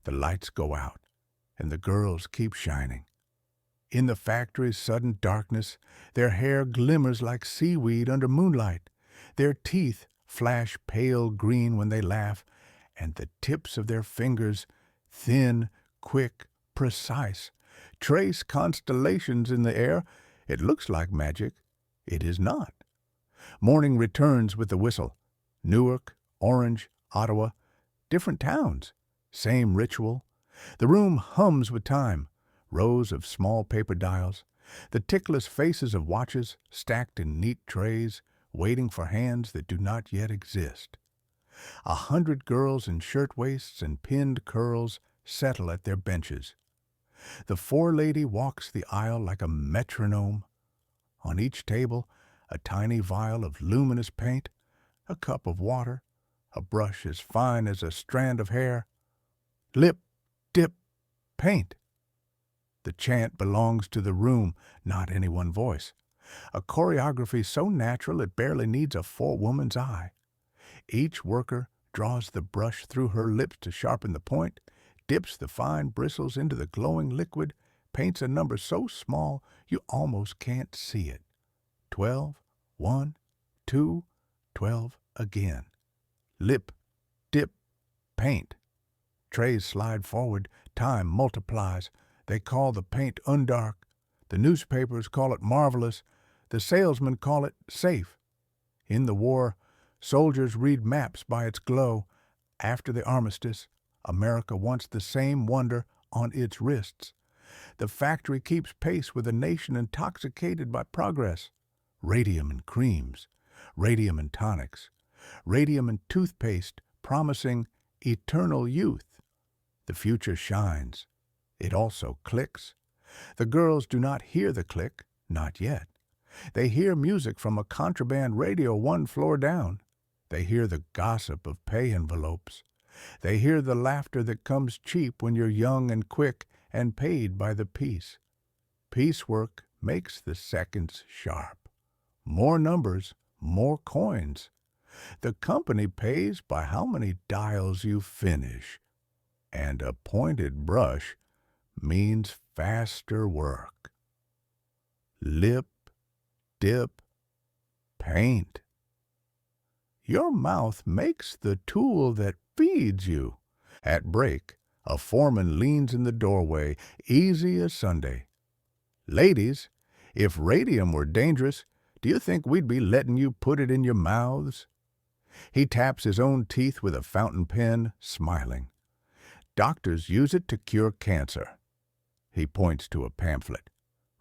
The lights go out, and the girls keep shining. In the factory's sudden darkness, their hair glimmers like seaweed under moonlight. Their teeth flash pale green when they laugh, and the tips of their fingers, thin, quick, precise, trace constellations in the air. It looks like magic. It is not. Morning returns with the whistle. Newark, Orange, Ottawa, different towns, same ritual. The room hums with time, rows of small paper dials, the tickless faces of watches stacked in neat trays, waiting for hands that do not yet exist. 100 girls in shirtwaists and pinned curls settle at their benches. The forelady walks the aisle like a metronome. On each table, a tiny vial of luminous paint, a cup of water, a brush as fine as a strand of hair. Lip, dip, paint. The chant belongs to the room, not any one voice. A choreography so natural it barely needs a forewoman's eye. Each worker draws the brush through her lips to sharpen the point, dips the fine bristles into the glowing liquid, paints a number so small you almost can't see it. 12, 1, 2, 12 again. Lip, dip, paint. Trays slide forward, time multiplies. They call the paint undark. The newspapers call it marvelous. The salesmen call it safe. In the war, soldiers read maps by its glow. After the armistice, America wants the same wonder on its wrists. The factory keeps pace with a nation intoxicated by progress. Radium in creams, radium in tonics, radium in toothpaste promising eternal youth. The future shines. It also clicks. The girls do not hear the click, not yet. They hear music from a contraband radio one floor down. They hear the gossip of pay envelopes. They hear the laughter that comes cheap when you're young and quick and paid by the piece. Piecework makes the seconds sharp. More numbers, more coins. The company pays by how many dials you finish. And a pointed brush means faster work. Lip, dip, paint. Your mouth makes the tool that feeds you. At break, a foreman leans in the doorway, easy as Sunday. Ladies, if radium were dangerous, do you think we'd be letting you put it in your mouths? He taps his own teeth with a fountain pen, smiling. Doctors use it to cure cancer. He points to a pamphlet.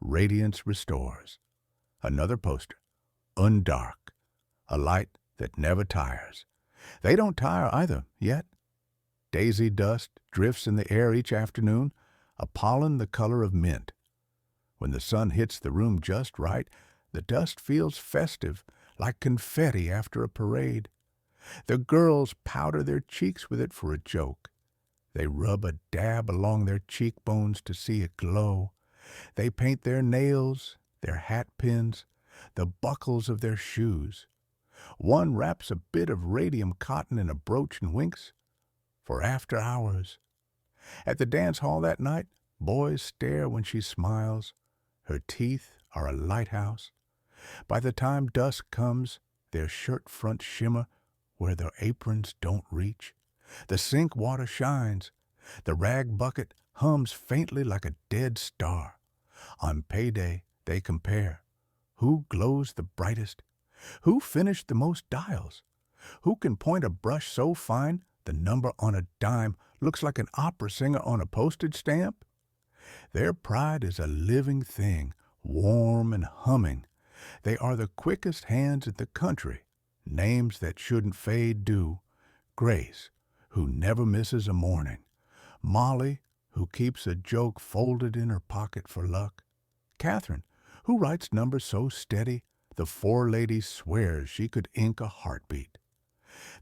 Radiance restores. Another poster. Undark. A light that never tires. They don't tire either, yet. Daisy dust drifts in the air each afternoon, a pollen the color of mint. When the sun hits the room just right, the dust feels festive, like confetti after a parade. The girls powder their cheeks with it for a joke. They rub a dab along their cheekbones to see it glow. They paint their nails, their hat pins, the buckles of their shoes. One wraps a bit of radium cotton in a brooch and winks. For after hours. At the dance hall that night, boys stare when she smiles. Her teeth are a lighthouse. By the time dusk comes, their shirt fronts shimmer where their aprons don't reach. The sink water shines. The rag bucket hums faintly like a dead star. On payday, they compare. Who glows the brightest? Who finished the most dials? Who can point a brush so fine the number on a dime looks like an opera singer on a postage stamp? Their pride is a living thing, warm and humming. They are the quickest hands in the country. Names that shouldn't fade do. Grace, who never misses a morning. Molly, who keeps a joke folded in her pocket for luck. Catherine, who writes numbers so steady the forelady swears she could ink a heartbeat.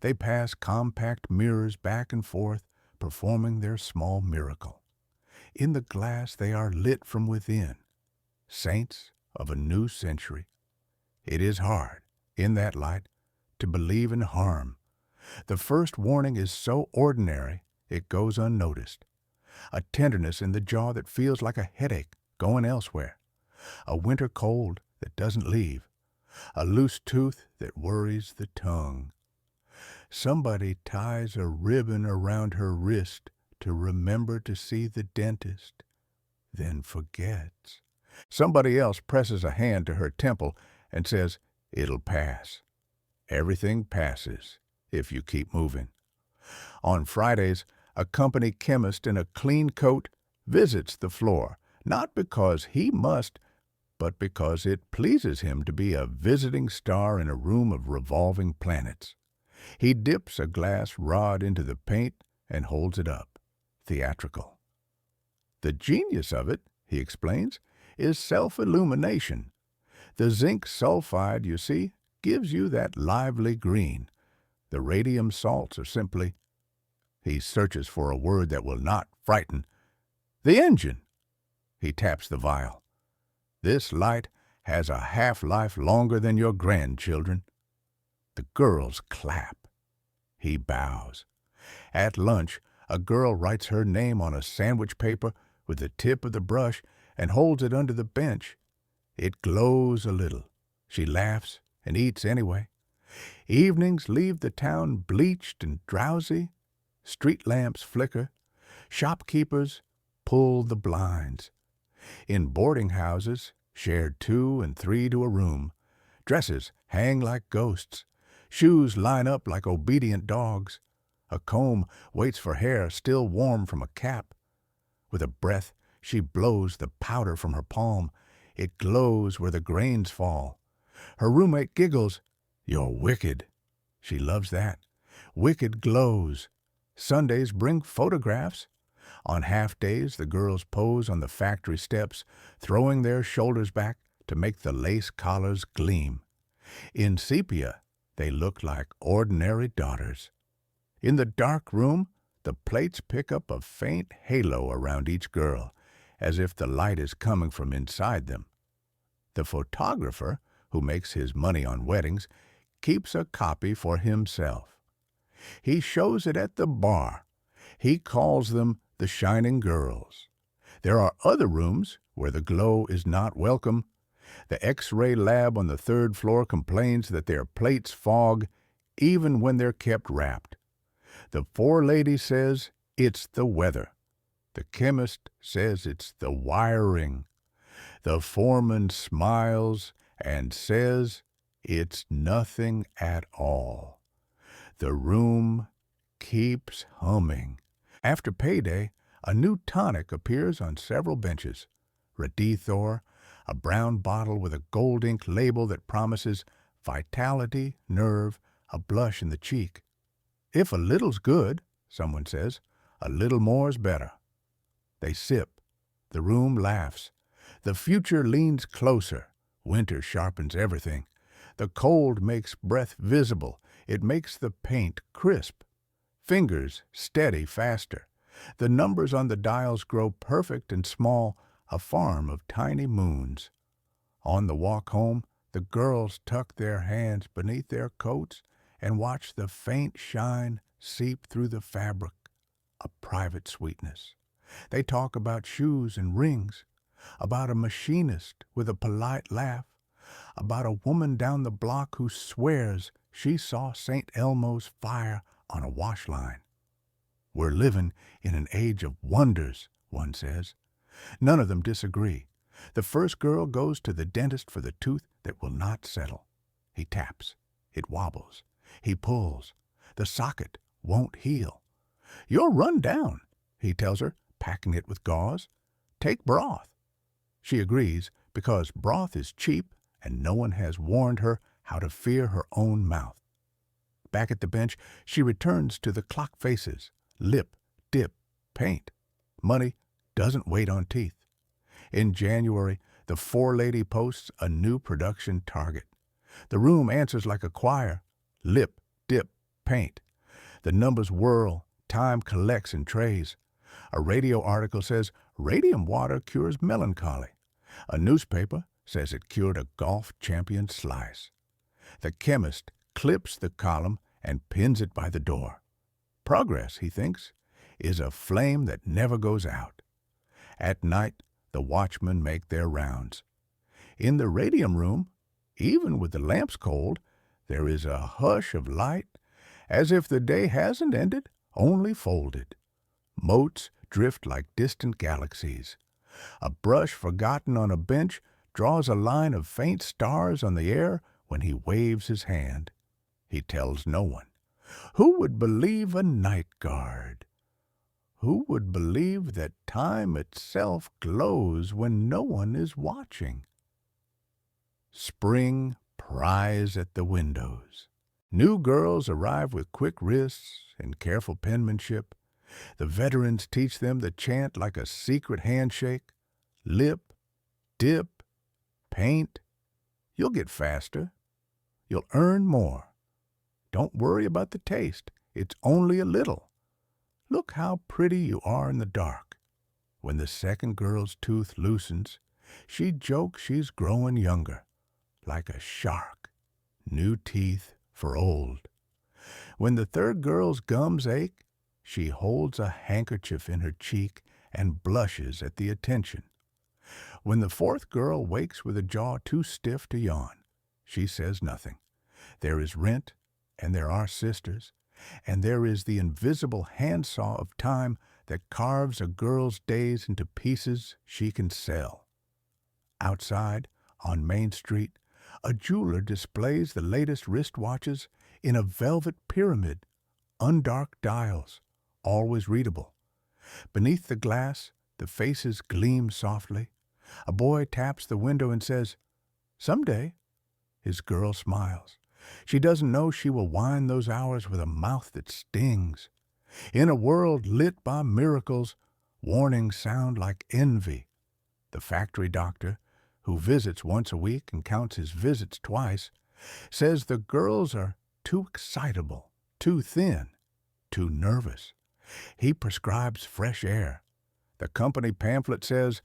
They pass compact mirrors back and forth, performing their small miracle. In the glass they are lit from within, saints of a new century. It is hard, in that light, to believe in harm. The first warning is so ordinary it goes unnoticed. a tenderness in the jaw that feels like a headache going elsewhere, a winter cold that doesn't leave, a loose tooth that worries the tongue. Somebody ties a ribbon around her wrist to remember to see the dentist, then forgets. Somebody else presses a hand to her temple and says, "It'll pass." Everything passes if you keep moving. On Fridays, a company chemist in a clean coat visits the floor, not because he must, but because it pleases him to be a visiting star in a room of revolving planets. He dips a glass rod into the paint and holds it up, theatrical. The genius of it, he explains, is self-illumination. The zinc sulfide, you see, gives you that lively green. The radium salts are simply... He searches for a word that will not frighten. The engine! He taps the vial. This light has a half-life longer than your grandchildren. The girls clap. He bows. At lunch, a girl writes her name on a sandwich paper with the tip of the brush and holds it under the bench. It glows a little. She laughs and eats anyway. Evenings leave the town bleached and drowsy. Street lamps flicker. Shopkeepers pull the blinds. In boarding houses, shared 2 and 3 to a room, dresses hang like ghosts. Shoes line up like obedient dogs. A comb waits for hair still warm from a cap. With a breath, she blows the powder from her palm. It glows where the grains fall. Her roommate giggles. "You're wicked." She loves that. Wicked glows. Sundays bring photographs. On half days, the girls pose on the factory steps, throwing their shoulders back to make the lace collars gleam. In sepia, they look like ordinary daughters. In the dark room, the plates pick up a faint halo around each girl, as if the light is coming from inside them. The photographer, who makes his money on weddings, keeps a copy for himself. He shows it at the bar. He calls them the Shining Girls. There are other rooms where the glow is not welcome. The X-ray lab on the 3rd floor complains that their plates fog even when they're kept wrapped. The forelady says it's the weather. The chemist says it's the wiring. The foreman smiles and says it's nothing at all. The room keeps humming. After payday, a new tonic appears on several benches. Radithor, a brown bottle with a gold ink label that promises vitality, nerve, a blush in the cheek. If a little's good, someone says, a little more's better. They sip. The room laughs. The future leans closer. Winter sharpens everything. The cold makes breath visible. It makes the paint crisp. Fingers steady faster. The numbers on the dials grow perfect and small, a farm of tiny moons. On the walk home, the girls tuck their hands beneath their coats and watch the faint shine seep through the fabric, a private sweetness. They talk about shoes and rings, about a machinist with a polite laugh, about a woman down the block who swears she saw St. Elmo's fire on a wash line. We're living in an age of wonders, one says. None of them disagree. The first girl goes to the dentist for the tooth that will not settle. He taps. It wobbles. He pulls. The socket won't heal. "You're run down," he tells her, packing it with gauze. "Take broth." She agrees because broth is cheap and no one has warned her how to fear her own mouth. Back at the bench, she returns to the clock faces. Lip, dip, paint. Money doesn't wait on teeth. In January, the forelady posts a new production target. The room answers like a choir. Lip, dip, paint. The numbers whirl. Time collects in trays. A radio article says radium water cures melancholy. A newspaper says it cured a golf champion slice. The chemist clips the column and pins it by the door. Progress, he thinks. is a flame that never goes out. At night, the watchmen make their rounds. In the radium room, even with the lamps cold, there is a hush of light, as if the day hasn't ended, only folded. Motes drift like distant galaxies. A brush forgotten on a bench draws a line of faint stars on the air when he waves his hand. He tells no one. Who would believe a night guard? Who would believe that time itself glows when no one is watching? Spring pries at the windows. New girls arrive with quick wrists and careful penmanship. The veterans teach them the chant like a secret handshake. Lip, dip, paint. You'll get faster. You'll earn more. Don't worry about the taste. It's only a little. Look how pretty you are in the dark. When the second girl's tooth loosens, she jokes she's growing younger, like a shark. New teeth for old. When the third girl's gums ache, she holds a handkerchief in her cheek and blushes at the attention. When the fourth girl wakes with a jaw too stiff to yawn, she says nothing. There is rent, and there are sisters, and there is the invisible handsaw of time that carves a girl's days into pieces she can sell. Outside, on Main Street, a jeweler displays the latest wristwatches in a velvet pyramid, undarked dials, always readable. Beneath the glass, the faces gleam softly. A boy taps the window and says, "Someday." His girl smiles. She doesn't know she will wind those hours with a mouth that stings. In a world lit by miracles, warnings sound like envy. The factory doctor, who visits once a week and counts his visits twice, says the girls are too excitable, too thin, too nervous. He prescribes fresh air. The company pamphlet says,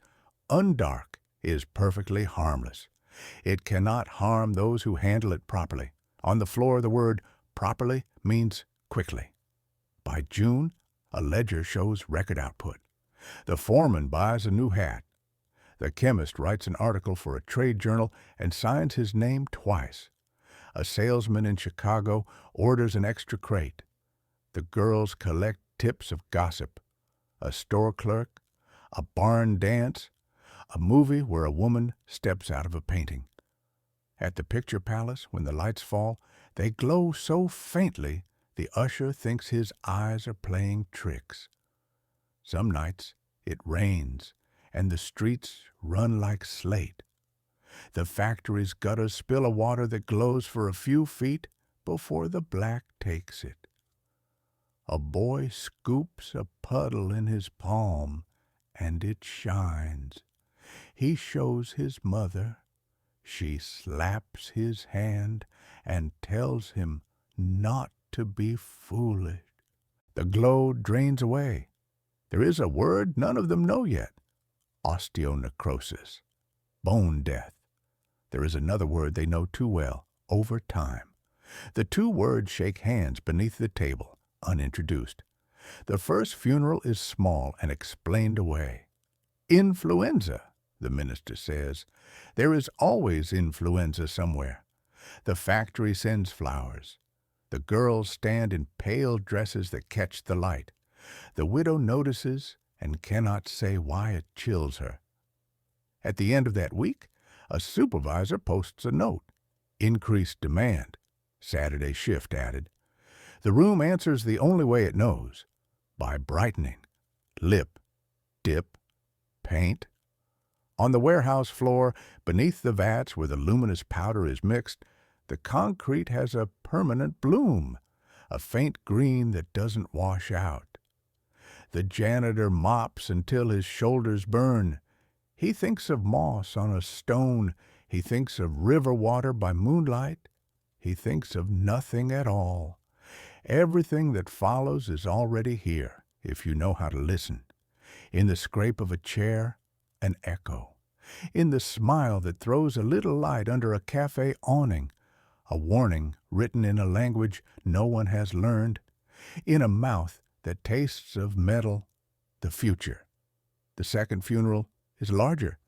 "Undark is perfectly harmless. It cannot harm those who handle it properly." On the floor, the word properly means quickly. By June, a ledger shows record output. The foreman buys a new hat. The chemist writes an article for a trade journal and signs his name twice. A salesman in Chicago orders an extra crate. The girls collect tips of gossip. A store clerk, a barn dance, a movie where a woman steps out of a painting. At the picture palace, when the lights fall, they glow so faintly the usher thinks his eyes are playing tricks. Some nights it rains, and the streets run like slate. The factory's gutters spill a water that glows for a few feet before the black takes it. A boy scoops a puddle in his palm, and it shines. He shows his mother. She slaps his hand and tells him not to be foolish. The glow drains away. There is a word none of them know yet. Osteonecrosis. Bone death. There is another word they know too well. Overtime. The two words shake hands beneath the table, unintroduced. The first funeral is small and explained away. Influenza, the minister says. There is always influenza somewhere. The factory sends flowers. The girls stand in pale dresses that catch the light. The widow notices and cannot say why it chills her. At the end of that week, a supervisor posts a note. Increased demand. Saturday shift added. The room answers the only way it knows, by brightening. Lip, dip, paint. On the warehouse floor, beneath the vats where the luminous powder is mixed, the concrete has a permanent bloom, a faint green that doesn't wash out. The janitor mops until his shoulders burn. He thinks of moss on a stone. He thinks of river water by moonlight. He thinks of nothing at all. Everything that follows is already here, if you know how to listen. In the scrape of a chair, an echo. In the smile that throws a little light under a cafe awning, a warning written in a language no one has learned. In a mouth that tastes of metal, the future. The second funeral is larger.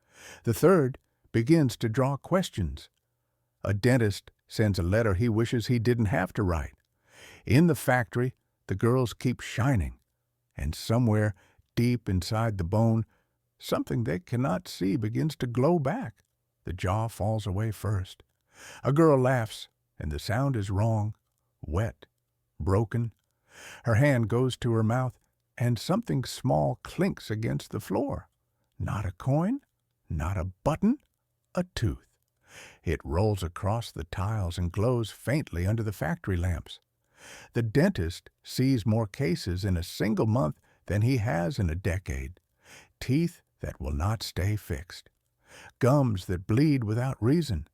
The third begins to draw questions. A dentist sends a letter he wishes he didn't have to write. In the factory, the girls keep shining, and somewhere deep inside the bone, something they cannot see begins to glow back. The jaw falls away first. A girl laughs, and the sound is wrong, wet, broken. Her hand goes to her mouth, and something small clinks against the floor. Not a coin, not a button, a tooth. It rolls across the tiles and glows faintly under the factory lamps. The dentist sees more cases in a single month than he has in a decade. Teeth that will not stay fixed. Gums that bleed without reason.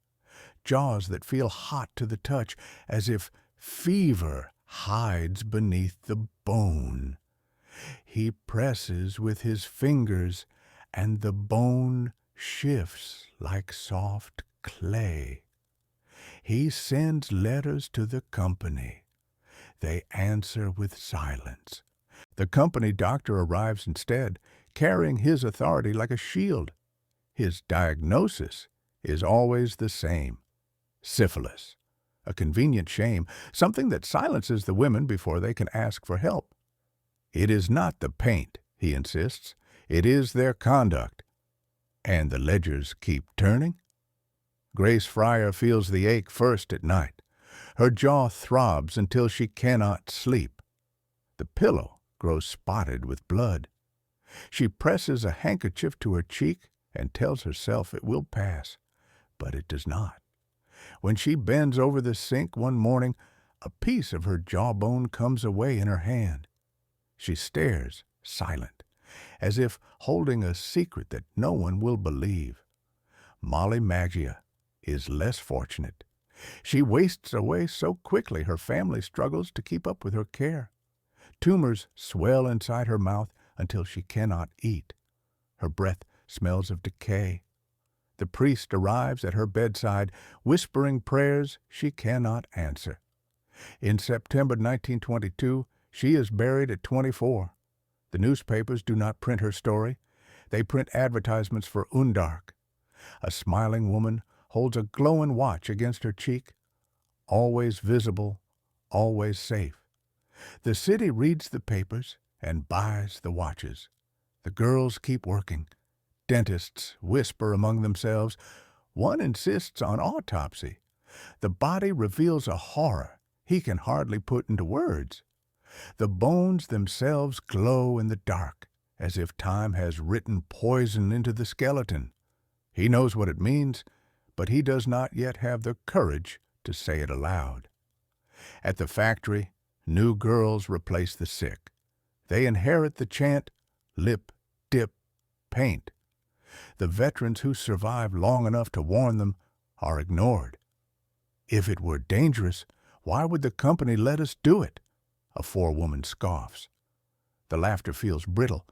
Jaws that feel hot to the touch, as if fever hides beneath the bone. He presses with his fingers, and the bone shifts like soft clay. He sends letters to the company. They answer with silence. The company doctor arrives instead, carrying his authority like a shield. His diagnosis is always the same: syphilis. A convenient shame, something that silences the women before they can ask for help. It is not the paint, he insists. It is their conduct. And the ledgers keep turning. Grace Fryer feels the ache first at night. Her jaw throbs until she cannot sleep. The pillow grows spotted with blood. She presses a handkerchief to her cheek and tells herself it will pass, but it does not. When she bends over the sink one morning, a piece of her jawbone comes away in her hand. She stares, silent, as if holding a secret that no one will believe. Molly Maggia is less fortunate. She wastes away so quickly her family struggles to keep up with her care. Tumors swell inside her mouth until she cannot eat. Her breath smells of decay. The priest arrives at her bedside, whispering prayers she cannot answer. In September 1922, she is buried at 24. The newspapers do not print her story. They print advertisements for Undark. A smiling woman holds a glowing watch against her cheek. Always visible, always safe. The city reads the papers and buys the watches. The girls keep working. Dentists whisper among themselves. One insists on autopsy. The body reveals a horror he can hardly put into words. The bones themselves glow in the dark, as if time has written poison into the skeleton. He knows what it means, but he does not yet have the courage to say it aloud. At the factory, new girls replace the sick. They inherit the chant, lip, dip, paint. The veterans who survive long enough to warn them are ignored. If it were dangerous, why would the company let us do it? A forewoman scoffs. The laughter feels brittle.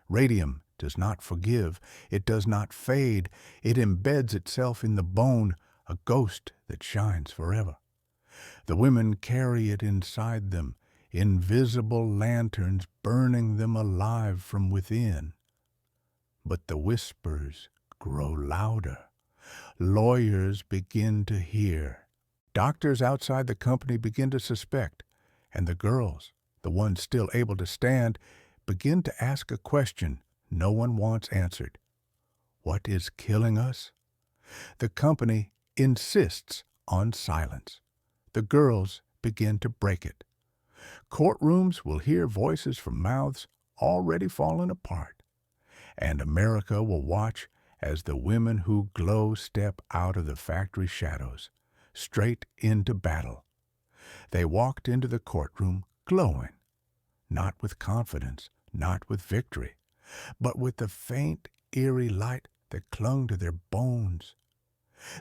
Radium does not forgive. It does not fade. It embeds itself in the bone, a ghost that shines forever. The women carry it inside them, invisible lanterns burning them alive from within. But the whispers grow louder. Lawyers begin to hear. Doctors outside the company begin to suspect. And the girls, the ones still able to stand, begin to ask a question no one wants answered. What is killing us? The company insists on silence. The girls begin to break it. Courtrooms will hear voices from mouths already fallen apart. And America will watch as the women who glow step out of the factory shadows, straight into battle. They walked into the courtroom glowing, not with confidence, not with victory, but with the faint, eerie light that clung to their bones.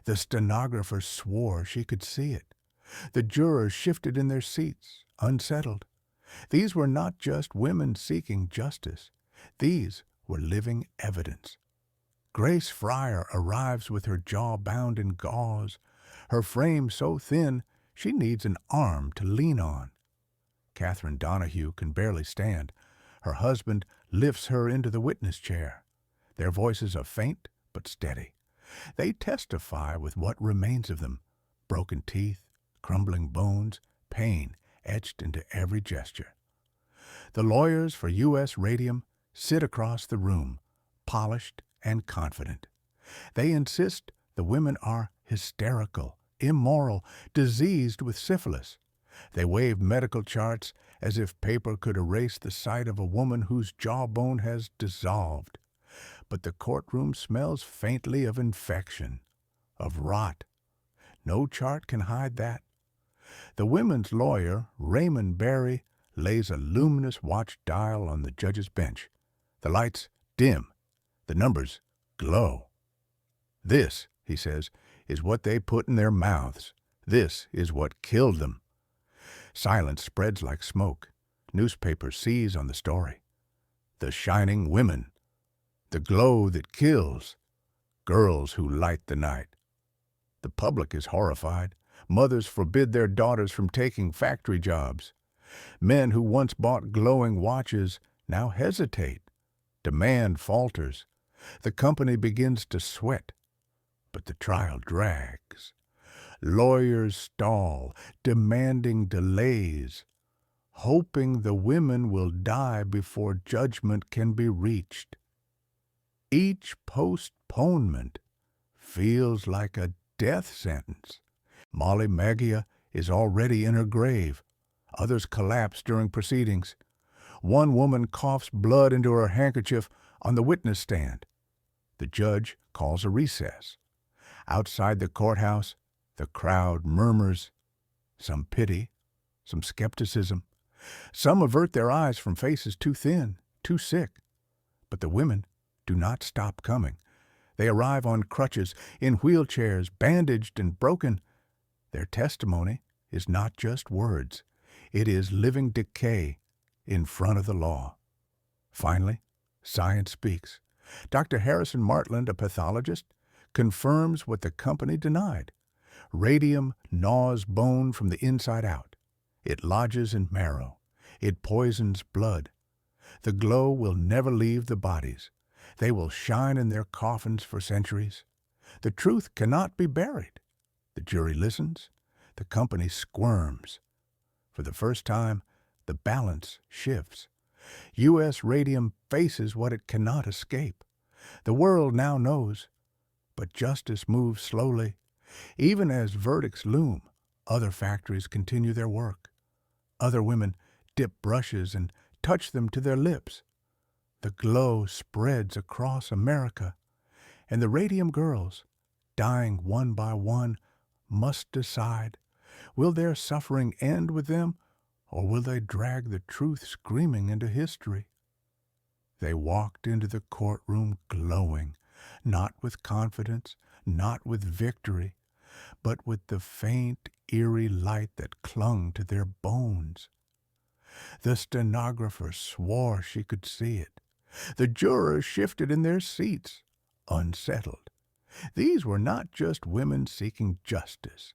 The stenographer swore she could see it. The jurors shifted in their seats, unsettled. These were not just women seeking justice. These were living evidence. Grace Fryer arrives with her jaw bound in gauze, her frame so thin she needs an arm to lean on. Catherine Donahue can barely stand. Her husband lifts her into the witness chair. Their voices are faint but steady. They testify with what remains of them: broken teeth, crumbling bones, pain etched into every gesture. The lawyers for U.S. Radium sit across the room, polished and confident. They insist the women are hysterical, immoral, diseased with syphilis. They wave medical charts as if paper could erase the sight of a woman whose jawbone has dissolved. But the courtroom smells faintly of infection, of rot. No chart can hide that. The women's lawyer, Raymond Barry, lays a luminous watch dial on the judge's bench. The lights dim. The numbers glow. "This," he says, "is what they put in their mouths. This is what killed them." Silence spreads like smoke. Newspapers seize on the story. The shining women. The glow that kills. Girls who light the night. The public is horrified. Mothers forbid their daughters from taking factory jobs. Men who once bought glowing watches now hesitate. Demand falters. The company begins to sweat. But the trial drags. Lawyers stall, demanding delays, hoping the women will die before judgment can be reached. Each postponement feels like a death sentence. Molly Magia is already in her grave. Others collapse during proceedings. One woman coughs blood into her handkerchief on the witness stand. The judge calls a recess. Outside the courthouse, the crowd murmurs, some pity, some skepticism. Some avert their eyes from faces too thin, too sick. But the women do not stop coming. They arrive on crutches, in wheelchairs, bandaged and broken. Their testimony is not just words. It is living decay in front of the law. Finally, science speaks. Dr. Harrison Martland, a pathologist, confirms what the company denied. Radium gnaws bone from the inside out. It lodges in marrow. It poisons blood. The glow will never leave the bodies. They will shine in their coffins for centuries. The truth cannot be buried. The jury listens. The company squirms. For the first time, the balance shifts. U.S. Radium faces what it cannot escape. The world now knows. But justice moves slowly. Even as verdicts loom, other factories continue their work. Other women dip brushes and touch them to their lips. The glow spreads across America, and the Radium Girls, dying one by one, must decide, will their suffering end with them, or will they drag the truth screaming into history? They walked into the courtroom glowing, not with confidence, not with victory, but with the faint, eerie light that clung to their bones. The stenographer swore she could see it. The jurors shifted in their seats, unsettled. These were not just women seeking justice.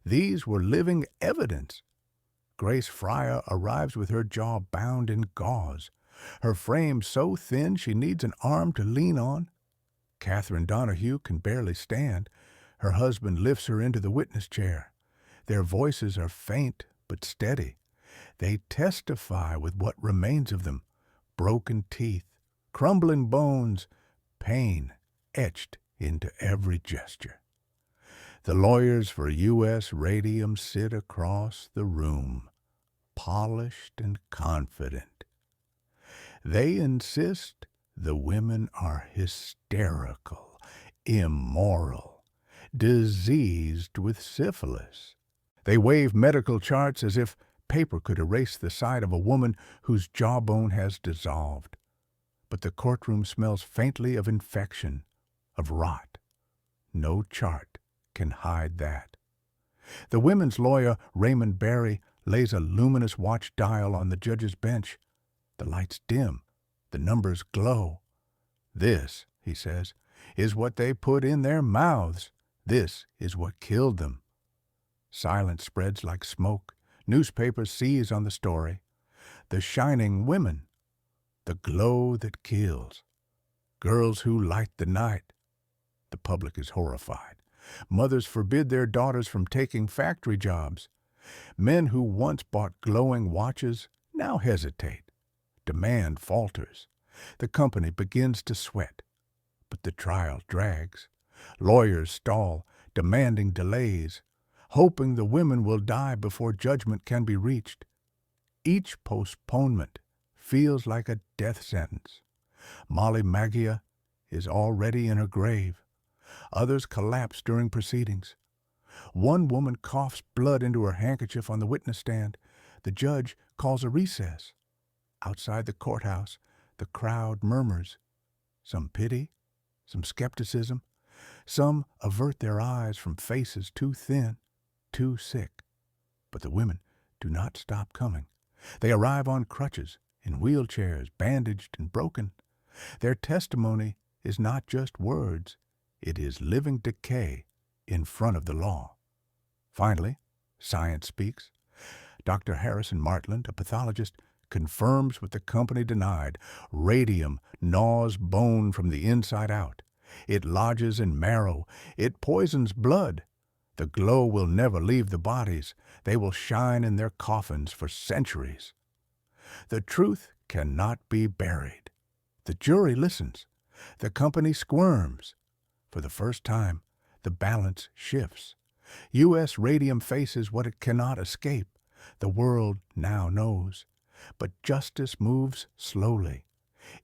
These were living evidence. Grace Fryer arrives with her jaw bound in gauze, her frame so thin she needs an arm to lean on. Catherine Donahue can barely stand. Her husband lifts her into the witness chair. Their voices are faint but steady. They testify with what remains of them: broken teeth, crumbling bones, pain etched into every gesture. The lawyers for U.S. Radium sit across the room, polished and confident. They insist the women are hysterical, immoral, diseased with syphilis. They wave medical charts as if paper could erase the sight of a woman whose jawbone has dissolved. But the courtroom smells faintly of infection, of rot. No chart can hide that. The women's lawyer, Raymond Barry, lays a luminous watch dial on the judge's bench. The lights dim. The numbers glow. "This," he says, "is what they put in their mouths. This is what killed them." Silence spreads like smoke. Newspapers seize on the story. The shining women, the glow that kills. Girls who light the night. The public is horrified. Mothers forbid their daughters from taking factory jobs. Men who once bought glowing watches now hesitate. Demand falters. The company begins to sweat. But the trial drags. Lawyers stall, demanding delays, hoping the women will die before judgment can be reached. Each postponement feels like a death sentence. Molly Magia is already in her grave. Others collapse during proceedings. One woman coughs blood into her handkerchief on the witness stand. The judge calls a recess. Outside the courthouse, the crowd murmurs. Some pity, some skepticism. Some avert their eyes from faces too thin, too sick. But the women do not stop coming. They arrive on crutches, in wheelchairs, bandaged and broken. Their testimony is not just words. It is living decay in front of the law. Finally, science speaks. Dr. Harrison Martland, a pathologist, confirms what the company denied. Radium gnaws bone from the inside out. It lodges in marrow. It poisons blood. The glow will never leave the bodies. They will shine in their coffins for centuries. The truth cannot be buried. The jury listens. The company squirms. For the first time, the balance shifts. U.S. Radium faces what it cannot escape. The world now knows. But justice moves slowly.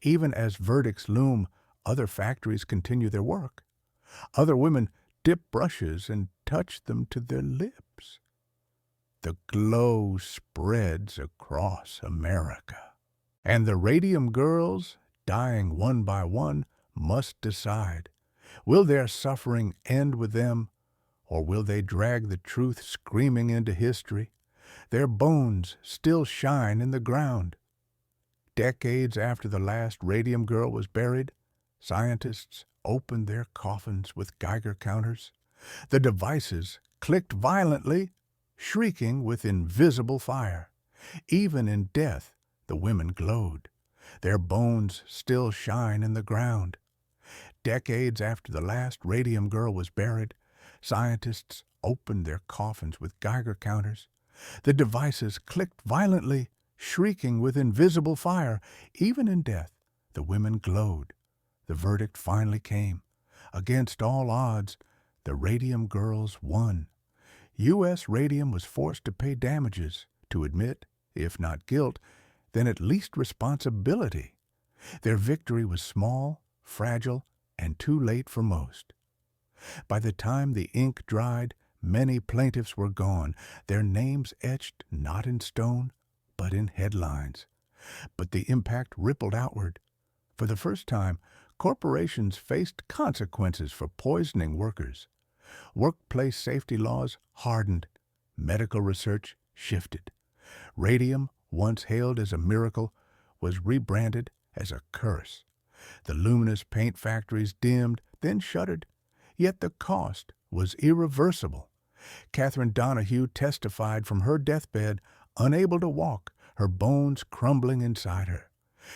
Even as verdicts loom, other factories continue their work. Other women dip brushes and touch them to their lips. The glow spreads across America. And the Radium Girls, dying one by one, must decide. Will their suffering end with them, or will they drag the truth screaming into history? Their bones still shine in the ground. Decades after the last Radium Girl was buried, scientists opened their coffins with Geiger counters. The devices clicked violently, shrieking with invisible fire. Even in death, the women glowed. Their bones still shine in the ground. Decades after the last Radium Girl was buried, scientists opened their coffins with Geiger counters. The devices clicked violently, shrieking with invisible fire. Even in death, the women glowed. The verdict finally came. Against all odds, the Radium Girls won. U.S. Radium was forced to pay damages, to admit, if not guilt, then at least responsibility. Their victory was small, fragile, and too late for most. By the time the ink dried, many plaintiffs were gone, their names etched not in stone, but in headlines. But the impact rippled outward. For the first time, corporations faced consequences for poisoning workers. Workplace safety laws hardened. Medical research shifted. Radium, once hailed as a miracle, was rebranded as a curse. The luminous paint factories dimmed, then shuttered. Yet the cost was irreversible. Catherine Donahue testified from her deathbed, unable to walk, her bones crumbling inside her.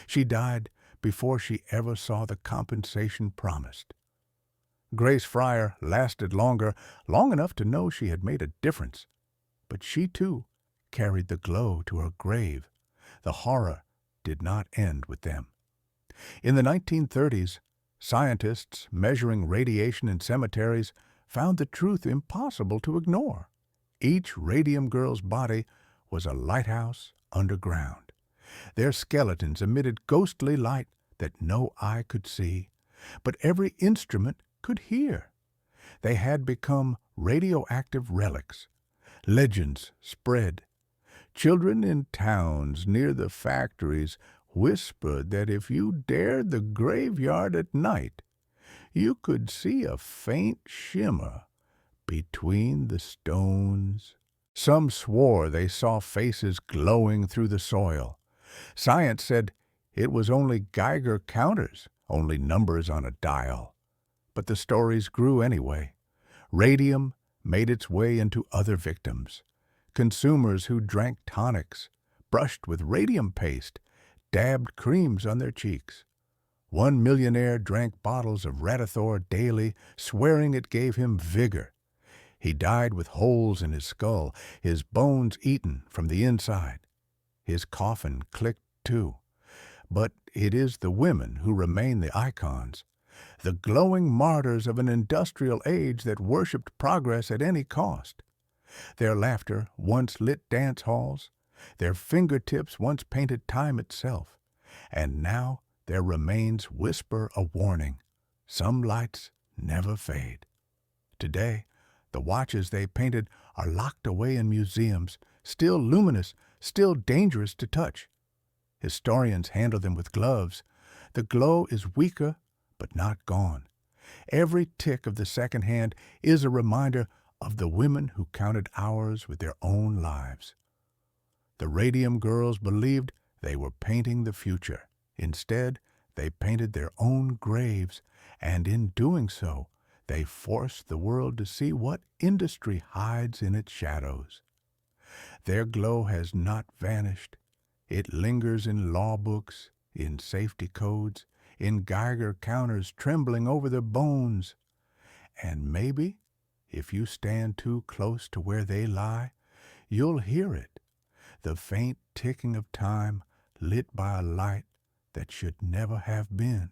She died before she ever saw the compensation promised. Grace Fryer lasted longer, long enough to know she had made a difference. But she, too, carried the glow to her grave. The horror did not end with them. In the 1930s, scientists measuring radiation in cemeteries found the truth impossible to ignore. Each Radium Girl's body was a lighthouse underground. Their skeletons emitted ghostly light that no eye could see, but every instrument could hear. They had become radioactive relics. Legends spread. Children in towns near the factories whispered that if you dared the graveyard at night, you could see a faint shimmer between the stones. Some swore they saw faces glowing through the soil. Science said it was only Geiger counters, only numbers on a dial. But the stories grew anyway. Radium made its way into other victims. Consumers who drank tonics, brushed with radium paste, dabbed creams on their cheeks. One millionaire drank bottles of Radithor daily, swearing it gave him vigor. He died with holes in his skull, his bones eaten from the inside. His coffin clicked too. But it is the women who remain the icons, the glowing martyrs of an industrial age that worshipped progress at any cost. Their laughter once lit dance halls, their fingertips once painted time itself, and now their remains whisper a warning. Some lights never fade. Today, the watches they painted are locked away in museums, still luminous, still dangerous to touch. Historians handle them with gloves. The glow is weaker, but not gone. Every tick of the second hand is a reminder of the women who counted hours with their own lives. The Radium Girls believed they were painting the future. Instead, they painted their own graves, and in doing so, they forced the world to see what industry hides in its shadows. Their glow has not vanished. It lingers in law books, in safety codes, in Geiger counters trembling over their bones. And maybe, if you stand too close to where they lie, you'll hear it, the faint ticking of time lit by a light that should never have been.